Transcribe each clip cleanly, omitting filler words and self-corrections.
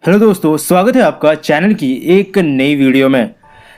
Hello दोस्तों, स्वागत है आपका चैनल की एक नई वीडियो में।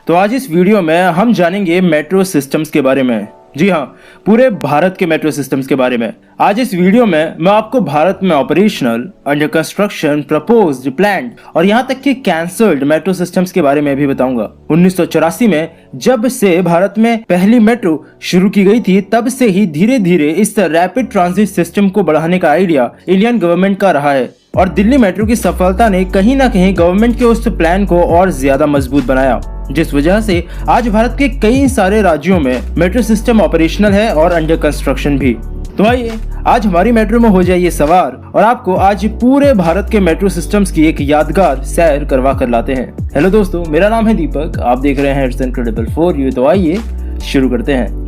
तो आज इस वीडियो में हम जानेंगे मेट्रो सिस्टम्स के बारे में। जी हाँ, पूरे भारत के मेट्रो सिस्टम्स के बारे में। आज इस वीडियो में मैं आपको भारत में operational, under construction, proposed, planned और यहाँ तक कि कैंसल्ड मेट्रो सिस्टम्स के बारे में भी बताऊंगा। 1984 में जब से भारत में पहली मेट्रो शुरू की गई थी, तब से ही धीरे धीरे इस रैपिड ट्रांजिट सिस्टम को बढ़ाने का आइडिया इंडियन गवर्नमेंट का रहा है और दिल्ली मेट्रो की सफलता ने कहीं ना कहीं गवर्नमेंट के उस प्लान को और ज्यादा मजबूत बनाया, जिस वजह से आज भारत के कई सारे राज्यों में मेट्रो सिस्टम ऑपरेशनल है और अंडर कंस्ट्रक्शन भी। तो आइए आज हमारी मेट्रो में हो जाइए सवार और आपको आज पूरे भारत के मेट्रो सिस्टम्स की एक यादगार सैर करवा कर लाते हैं। हेलो दोस्तों, मेरा नाम है दीपक, आप देख रहे हैं इट्स इनक्रेडिबल फॉर यू। तो आइए शुरू करते हैं।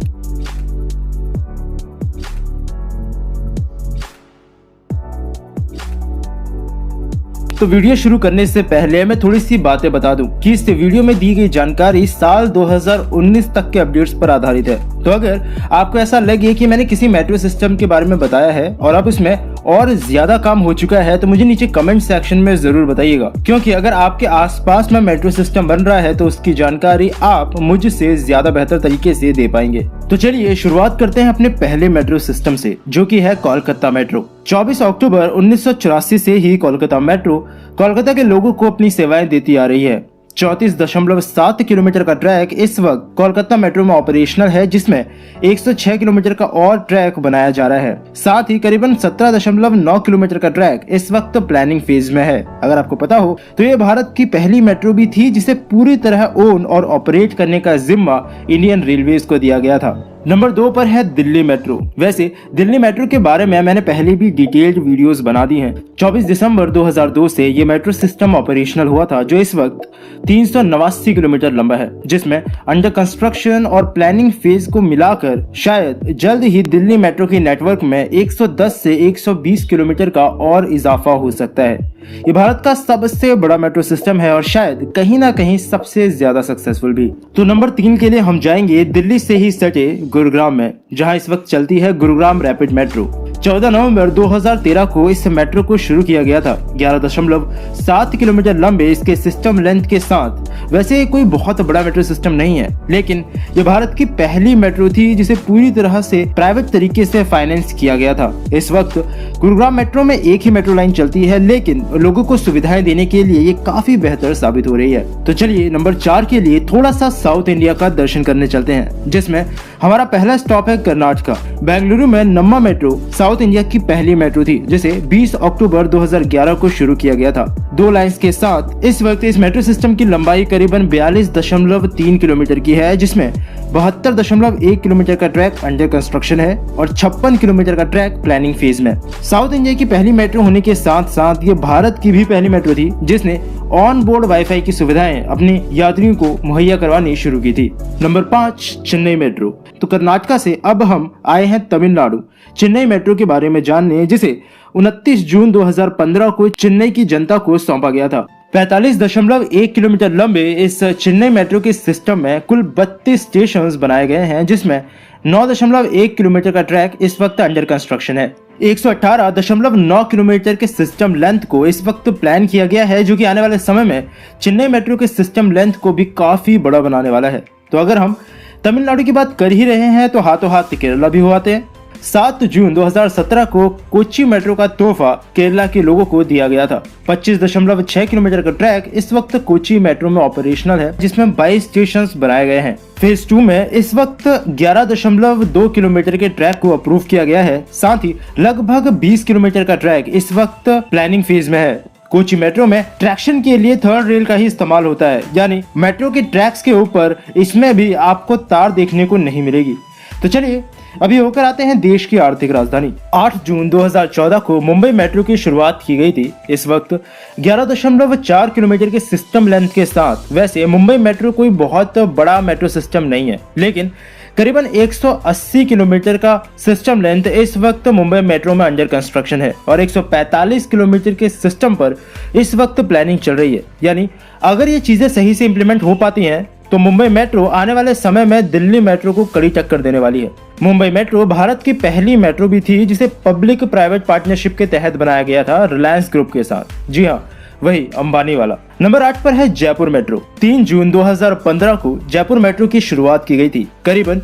तो वीडियो शुरू करने से पहले मैं थोड़ी सी बातें बता दूं कि इस वीडियो में दी गई जानकारी साल 2019 तक के अपडेट्स पर आधारित है। तो अगर आपको ऐसा लगे कि मैंने किसी मेट्रो सिस्टम के बारे में बताया है और अब इसमें और ज्यादा काम हो चुका है, तो मुझे नीचे कमेंट सेक्शन में जरूर बताइएगा, क्योंकि अगर आपके आसपास में मेट्रो सिस्टम बन रहा है तो उसकी जानकारी आप मुझसे ज्यादा बेहतर तरीके से दे पाएंगे। तो चलिए शुरुआत करते हैं अपने पहले मेट्रो सिस्टम से, जो कि है कोलकाता मेट्रो। 24 अक्टूबर 1984 से ही कोलकाता मेट्रो कोलकाता के लोगों को अपनी सेवाएं देती आ रही है। 34.7 किलोमीटर का ट्रैक इस वक्त कोलकाता मेट्रो में ऑपरेशनल है, जिसमें 106 किलोमीटर का और ट्रैक बनाया जा रहा है। साथ ही करीबन 17.9 किलोमीटर का ट्रैक इस वक्त प्लानिंग फेज में है। अगर आपको पता हो तो ये भारत की पहली मेट्रो भी थी जिसे पूरी तरह ओन और ऑपरेट करने का जिम्मा इंडियन रेलवेज को दिया गया था। नंबर 2 पर है दिल्ली मेट्रो। वैसे दिल्ली मेट्रो के बारे में मैंने पहले भी डिटेल्ड वीडियोस बना दी हैं। 24 दिसंबर 2002 से ये मेट्रो सिस्टम ऑपरेशनल हुआ था, जो इस वक्त 389 किलोमीटर लंबा है, जिसमें अंडर कंस्ट्रक्शन और प्लानिंग फेज को मिलाकर शायद जल्द ही दिल्ली मेट्रो के नेटवर्क में 110 से 120 किलोमीटर का और इजाफा हो सकता है। ये भारत का सबसे बड़ा मेट्रो सिस्टम है और शायद कहीं ना कहीं सबसे ज्यादा सक्सेसफुल भी। तो नंबर 3 के लिए हम जाएंगे दिल्ली से ही सटे गुरुग्राम में, जहां इस वक्त चलती है गुरुग्राम रैपिड मेट्रो। 14 नवंबर 2013 को इस मेट्रो को शुरू किया गया था। 11.7 किलोमीटर लंबे इसके सिस्टम लेंथ के साथ वैसे कोई बहुत बड़ा मेट्रो सिस्टम नहीं है, लेकिन ये भारत की पहली मेट्रो थी जिसे पूरी तरह से प्राइवेट तरीके से फाइनेंस किया गया था। इस वक्त गुरुग्राम मेट्रो में एक ही मेट्रो लाइन चलती है, लेकिन लोगों को सुविधाएं देने के लिए ये काफी बेहतर साबित हो रही है। तो चलिए नंबर 4 के लिए थोड़ा सा साउथ इंडिया का दर्शन करने चलते हैं, जिसमें हमारा पहला स्टॉप है कर्नाटका। बेंगलुरु में नम्मा मेट्रो साउथ इंडिया की पहली मेट्रो थी, जिसे 20 अक्टूबर 2011 को शुरू किया गया था। 2 लाइंस के साथ इस वक्त इस मेट्रो सिस्टम की लंबाई करीबन 42.3 किलोमीटर की है, जिसमें 72.1 किलोमीटर का ट्रैक अंडर कंस्ट्रक्शन है और 56 किलोमीटर का ट्रैक प्लानिंग फेज में। साउथ इंडिया की पहली मेट्रो होने के साथ साथ ये भारत की भी पहली मेट्रो थी जिसने ऑन बोर्ड वाईफाई की सुविधाएं अपने यात्रियों को मुहैया करवानी शुरू की थी। Number 5 Chennai metro. तो कर्नाटका से अब हम आए हैं तमिलनाडु चेन्नई मेट्रो के बारे में जानने, जिसे 29 जून 2015 को चेन्नई की जनता को सौंपा गया था। 45.1 किलोमीटर लंबे इस चेन्नई मेट्रो के सिस्टम में कुल 32 स्टेशंस बनाए गए हैं, जिसमें 9.1 किलोमीटर का ट्रैक इस वक्त अंडर कंस्ट्रक्शन है। 118.9 किलोमीटर के सिस्टम लेंथ को इस वक्त प्लान किया गया है, जो कि आने वाले समय में चेन्नई मेट्रो के सिस्टम लेंथ को भी काफी बड़ा बनाने वाला है। तो अगर हम तमिलनाडु की बात कर ही रहे हैं तो हाथों हाथ केरला भी हो आते हैं। 7 जून 2017 को कोच्चि मेट्रो का तोहफा केरला के लोगों को दिया गया था। 25.6 किलोमीटर का ट्रैक इस वक्त कोच्चि मेट्रो में ऑपरेशनल है, जिसमें 22 स्टेशंस बनाए गए हैं। फेज 2 में इस वक्त 11.2 किलोमीटर के ट्रैक को अप्रूव किया गया है। साथ ही लगभग 20 किलोमीटर का ट्रैक इस वक्त प्लानिंग फेज में है। कोच्चि मेट्रो में ट्रैक्शन के लिए थर्ड रेल का ही इस्तेमाल होता है, यानी मेट्रो के ट्रैक्स के ऊपर इसमें भी आपको तार देखने को नहीं मिलेगी। तो चलिए अभी होकर आते हैं देश की आर्थिक राजधानी। 8 जून 2014 को मुंबई मेट्रो की शुरुआत की गई थी। इस वक्त 11.4 किलोमीटर के सिस्टम लेंथ के साथ वैसे मुंबई मेट्रो कोई बहुत बड़ा मेट्रो सिस्टम नहीं है, लेकिन करीबन 180 किलोमीटर का सिस्टम लेंथ इस वक्त मुंबई मेट्रो में अंडर कंस्ट्रक्शन है और 145 किलोमीटर के सिस्टम पर इस वक्त प्लानिंग चल रही है। यानी अगर ये चीजें सही से इम्प्लीमेंट हो पाती हैं तो मुंबई मेट्रो आने वाले समय में दिल्ली मेट्रो को कड़ी टक्कर देने वाली है। मुंबई मेट्रो भारत की पहली मेट्रो भी थी जिसे पब्लिक प्राइवेट पार्टनरशिप के तहत बनाया गया था रिलायंस ग्रुप के साथ। जी हाँ, वही अंबानी वाला। नंबर 8 पर है जयपुर मेट्रो। 3 जून 2015 को जयपुर मेट्रो की शुरुआत की गई थी। करीबन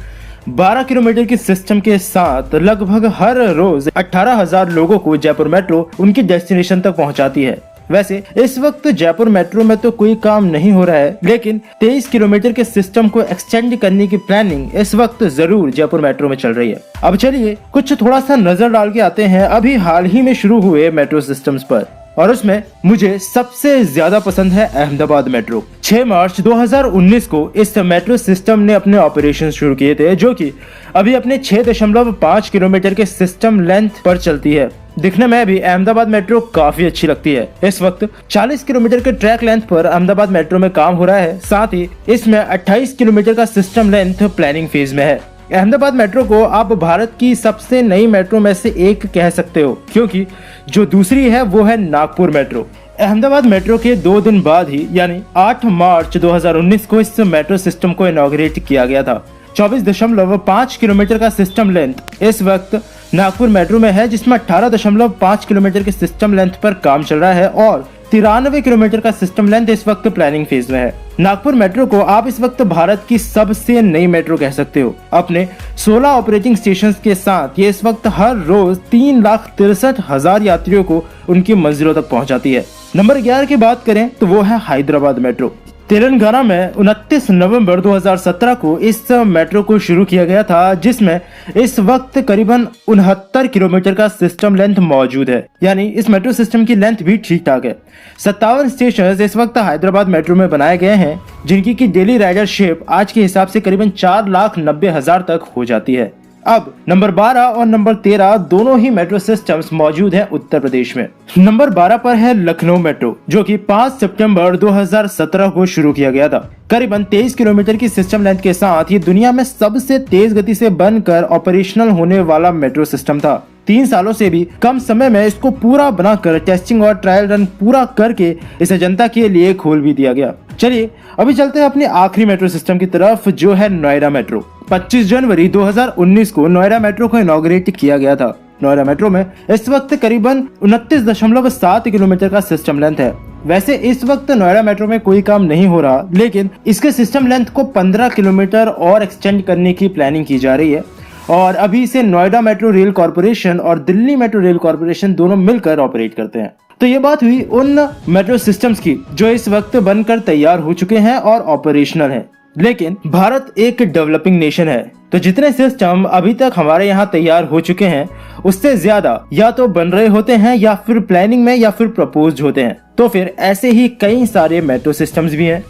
12 किलोमीटर की सिस्टम के साथ लगभग हर रोज 18,000 लोगों को जयपुर मेट्रो उनकी डेस्टिनेशन तक पहुंचाती है। वैसे इस वक्त जयपुर मेट्रो में तो कोई काम नहीं हो रहा है, लेकिन 23 किलोमीटर के सिस्टम को एक्सटेंड करने की प्लानिंग इस वक्त जरूर जयपुर मेट्रो में चल रही है। अब चलिए कुछ थोड़ा सा नजर डाल के आते हैं अभी हाल ही में शुरू हुए मेट्रो सिस्टम्स पर, और उसमें मुझे सबसे ज्यादा पसंद है अहमदाबाद मेट्रो। 6 मार्च 2019 को इस मेट्रो सिस्टम ने अपने ऑपरेशन शुरू किए थे, जो कि अभी अपने 6.5 किलोमीटर के सिस्टम लेंथ पर चलती है। दिखने में भी अहमदाबाद मेट्रो काफी अच्छी लगती है। इस वक्त 40 किलोमीटर के ट्रैक लेंथ पर अहमदाबाद मेट्रो में काम हो रहा है। साथ ही इसमें 28 किलोमीटर का सिस्टम लेंथ प्लानिंग फेज में है। अहमदाबाद मेट्रो को आप भारत की सबसे नई मेट्रो में से एक कह सकते हो, क्योंकि जो दूसरी है वो है नागपुर मेट्रो। अहमदाबाद मेट्रो के 2 दिन बाद ही यानी 8 मार्च 2019 को इस मेट्रो सिस्टम को इनॉग्रेट किया गया था। 24.5 किलोमीटर का सिस्टम लेंथ इस वक्त नागपुर मेट्रो में है, जिसमें 18.5 किलोमीटर के सिस्टम लेंथ पर काम चल रहा है और 93 किलोमीटर का सिस्टम लेंथ इस वक्त प्लानिंग फेज में है। नागपुर मेट्रो को आप इस वक्त भारत की सबसे नई मेट्रो कह सकते हो। अपने 16 ऑपरेटिंग स्टेशंस के साथ ये इस वक्त हर रोज 3,63,000 यात्रियों को उनकी मंजिलों तक पहुंचाती है। नंबर 11 की बात करें तो वो है हैदराबाद मेट्रो। तेलंगाना में 29 नवंबर 2017 को इस मेट्रो को शुरू किया गया था, जिसमें इस वक्त करीबन 69 किलोमीटर का सिस्टम लेंथ मौजूद है। यानी इस मेट्रो सिस्टम की लेंथ भी ठीक ठाक है। 57 स्टेशन इस वक्त हैदराबाद मेट्रो में बनाए गए हैं, जिनकी की डेली राइडरशिप आज के हिसाब से करीबन 4,90,000 तक हो जाती है। अब नंबर 12 और नंबर 13 दोनों ही मेट्रो सिस्टम्स मौजूद हैं उत्तर प्रदेश में। नंबर 12 पर है लखनऊ मेट्रो, जो कि 5 सितंबर 2017 को शुरू किया गया था। करीबन 23 किलोमीटर की सिस्टम लेंथ के साथ ये दुनिया में सबसे तेज गति से बनकर ऑपरेशनल होने वाला मेट्रो सिस्टम था। 3 सालों से भी कम समय में इसको पूरा बनाकर टेस्टिंग और ट्रायल रन पूरा करके इसे जनता के लिए खोल भी दिया गया। चलिए अभी चलते हैं अपने आखिरी मेट्रो सिस्टम की तरफ, जो है नोएडा मेट्रो। 25 जनवरी 2019 को नोएडा मेट्रो को इनॉग्रेट किया गया था। नोएडा मेट्रो में इस वक्त करीबन 29.7 किलोमीटर का सिस्टम लेंथ है। वैसे इस वक्त नोएडा मेट्रो में कोई काम नहीं हो रहा, लेकिन इसके सिस्टम लेंथ को 15 किलोमीटर और एक्सटेंड करने की प्लानिंग की जा रही है, और अभी इसे नोएडा मेट्रो रेल कॉर्पोरेशन और दिल्ली मेट्रो रेल कॉर्पोरेशन दोनों मिलकर ऑपरेट करते हैं। तो ये बात हुई उन मेट्रो सिस्टम्स की जो इस वक्त बनकर तैयार हो चुके हैं और ऑपरेशनल हैं। लेकिन भारत एक डेवलपिंग नेशन है, तो जितने सिस्टम अभी तक हमारे यहाँ तैयार हो चुके हैं उससे ज्यादा या तो बन रहे होते हैं या फिर प्लानिंग में या फिर प्रपोज्ड होते हैं। तो फिर ऐसे ही कई सारे मेट्रो सिस्टम्स भी हैं,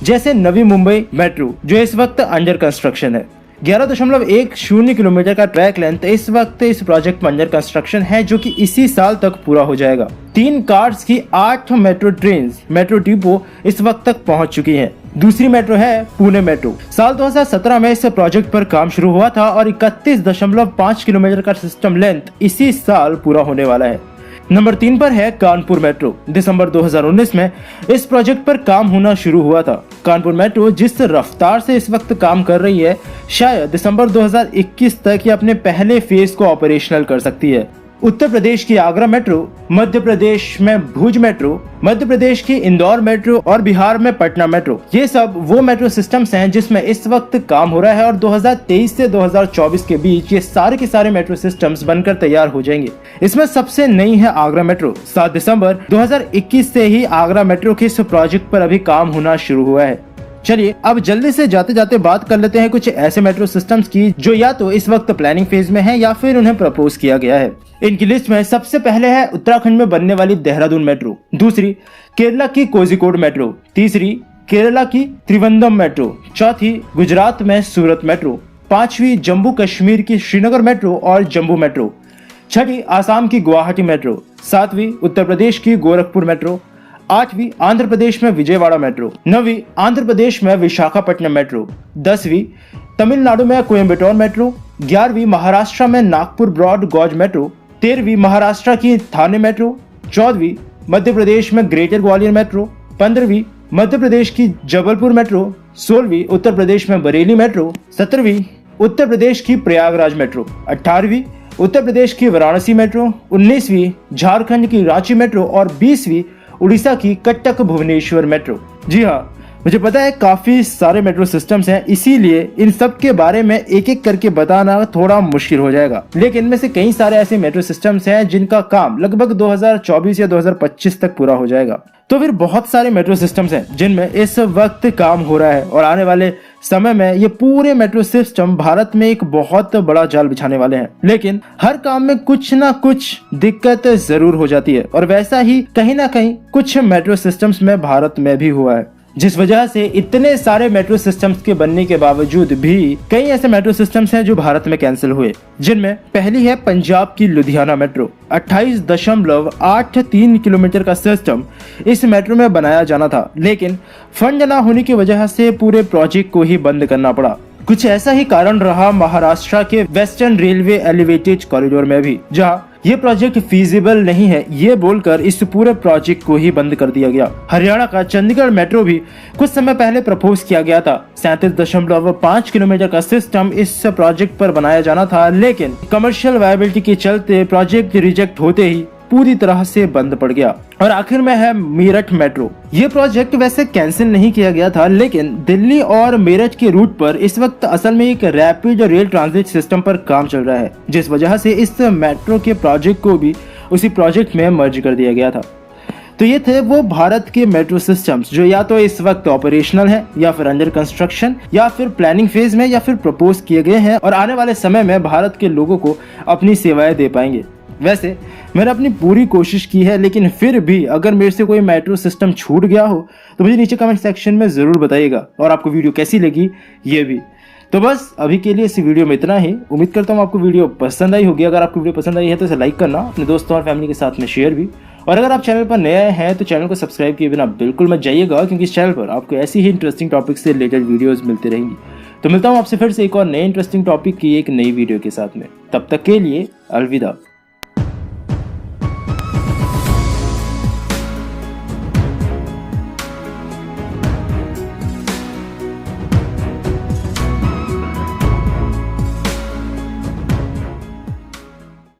जैसे नवी मुंबई मेट्रो जो इस वक्त अंडर कंस्ट्रक्शन है। 11.10 किलोमीटर का ट्रैक लेंथ इस वक्त इस प्रोजेक्ट में अंडर कंस्ट्रक्शन है, जो कि इसी साल तक पूरा हो जाएगा। 3 कार्स की 8 मेट्रो ट्रेन मेट्रो डिपो इस वक्त तक पहुंच चुकी हैं। दूसरी मेट्रो है पुणे मेट्रो। साल 2017 में इस प्रोजेक्ट पर काम शुरू हुआ था और 31.5 किलोमीटर का सिस्टम लेंथ इसी साल पूरा होने वाला है। नंबर 3 पर है कानपुर मेट्रो। दिसंबर 2019 में इस प्रोजेक्ट पर काम होना शुरू हुआ था। कानपुर मेट्रो जिस रफ्तार से इस वक्त काम कर रही है, शायद दिसंबर 2021 तक ये अपने पहले फेज को ऑपरेशनल कर सकती है। उत्तर प्रदेश की आगरा मेट्रो, मध्य प्रदेश में भुज मेट्रो, मध्य प्रदेश की इंदौर मेट्रो और बिहार में पटना मेट्रो, ये सब वो मेट्रो सिस्टम्स हैं जिसमें इस वक्त काम हो रहा है, और 2023 से 2024 के बीच ये सारे के सारे मेट्रो सिस्टम्स बनकर तैयार हो जाएंगे। इसमें सबसे नई है आगरा मेट्रो। 7 दिसंबर 2021 से ही आगरा मेट्रो के इस प्रोजेक्ट पर अभी काम होना शुरू हुआ है। चलिए अब जल्दी से जाते जाते बात कर लेते हैं कुछ ऐसे मेट्रो सिस्टम्स की जो या तो इस वक्त प्लानिंग फेज में है या फिर उन्हें प्रपोज किया गया है। इनकी लिस्ट में सबसे पहले है उत्तराखंड में बनने वाली देहरादून मेट्रो, दूसरी केरला की कोझिकोड मेट्रो, तीसरी केरला की त्रिवेंद्रम मेट्रो, चौथी गुजरात में सूरत मेट्रो, पांचवी जम्मू कश्मीर की श्रीनगर मेट्रो और जम्मू मेट्रो, छठी आसाम की गुवाहाटी मेट्रो, सातवीं उत्तर प्रदेश की गोरखपुर मेट्रो, आठवीं आंध्र प्रदेश में विजयवाड़ा मेट्रो, नवीं आंध्र प्रदेश में विशाखापट्टनम मेट्रो, 10वीं तमिलनाडु में कोयम्बटूर मेट्रो, 11वीं महाराष्ट्र में नागपुर ब्रॉड गॉज मेट्रो, 13वीं महाराष्ट्र की थाने मेट्रो, 14वीं मध्य प्रदेश में ग्रेटर ग्वालियर मेट्रो, 15वीं मध्य प्रदेश की जबलपुर मेट्रो, 16वीं उत्तर प्रदेश में बरेली मेट्रो, 17वीं उत्तर प्रदेश की प्रयागराज मेट्रो, 18वीं उत्तर प्रदेश की वाराणसी मेट्रो, 19वीं झारखंड की रांची मेट्रो और 20वीं उड़ीसा की कटक भुवनेश्वर मेट्रो। जी हाँ, मुझे पता है काफी सारे मेट्रो सिस्टम्स हैं, इसीलिए इन सब के बारे में एक एक करके बताना थोड़ा मुश्किल हो जाएगा। लेकिन इनमें से कई सारे ऐसे मेट्रो सिस्टम्स हैं जिनका काम लगभग 2024 या 2025 तक पूरा हो जाएगा। तो फिर बहुत सारे मेट्रो सिस्टम्स हैं जिनमें इस वक्त काम हो रहा है और आने वाले समय में ये पूरे मेट्रो सिस्टम भारत में एक बहुत बड़ा जाल बिछाने वाले हैं। लेकिन हर काम में कुछ ना कुछ दिक्कत जरूर हो जाती है और वैसा ही कहीं ना कहीं कुछ मेट्रो सिस्टम्स में भारत में भी हुआ है, जिस वजह से इतने सारे मेट्रो सिस्टम्स के बनने के बावजूद भी कई ऐसे मेट्रो सिस्टम्स हैं जो भारत में कैंसिल हुए, जिनमें पहली है पंजाब की लुधियाना मेट्रो। 28.83 किलोमीटर का सिस्टम इस मेट्रो में बनाया जाना था, लेकिन फंड न होने की वजह से पूरे प्रोजेक्ट को ही बंद करना पड़ा। कुछ ऐसा ही कारण रहा महाराष्ट्र के वेस्टर्न रेलवे एलिवेटेड कॉरिडोर में भी, जहां ये प्रोजेक्ट फीजिबल नहीं है ये बोलकर इस पूरे प्रोजेक्ट को ही बंद कर दिया गया। हरियाणा का चंडीगढ़ मेट्रो भी कुछ समय पहले प्रपोज किया गया था। 37.5 किलोमीटर का सिस्टम इस प्रोजेक्ट पर बनाया जाना था, लेकिन कमर्शियल वायबिलिटी के चलते प्रोजेक्ट रिजेक्ट होते ही पूरी तरह से बंद पड़ गया। और आखिर में है मेरठ मेट्रो। ये प्रोजेक्ट वैसे कैंसिल नहीं किया गया था, लेकिन दिल्ली और मेरठ के रूट पर इस वक्त असल में एक रैपिड रेल ट्रांजिट सिस्टम पर काम चल रहा है, जिस वजह से इस मेट्रो के प्रोजेक्ट को भी उसी प्रोजेक्ट में मर्ज कर दिया गया था। तो ये थे वो भारत के मेट्रो सिस्टम्स जो या तो इस वक्त ऑपरेशनल है, या फिर अंडर कंस्ट्रक्शन, या फिर प्लानिंग फेज में, या फिर प्रपोज किए गए हैं और आने वाले समय में भारत के लोगों को अपनी सेवाएं दे पाएंगे। वैसे मैंने अपनी पूरी कोशिश की है, लेकिन फिर भी अगर मेरे से कोई मेट्रो सिस्टम छूट गया हो तो मुझे नीचे कमेंट सेक्शन में ज़रूर बताइएगा, और आपको वीडियो कैसी लगी ये भी। तो बस अभी के लिए इस वीडियो में इतना ही। उम्मीद करता हूँ आपको वीडियो पसंद आई होगी। अगर आपको वीडियो पसंद आई है तो इसे लाइक करना, अपने दोस्तों और फैमिली के साथ में शेयर भी, और अगर आप चैनल पर नए हैं तो चैनल को सब्सक्राइब किए बिना बिल्कुल मत जाइएगा, क्योंकि इस चैनल पर आपको ऐसी ही इंटरेस्टिंग टॉपिक से रिलेटेड वीडियोज़ मिलती रहेंगी। तो मिलता हूँ आपसे फिर से एक और नए इंटरेस्टिंग टॉपिक की एक नई वीडियो के साथ में। तब तक के लिए अलविदा।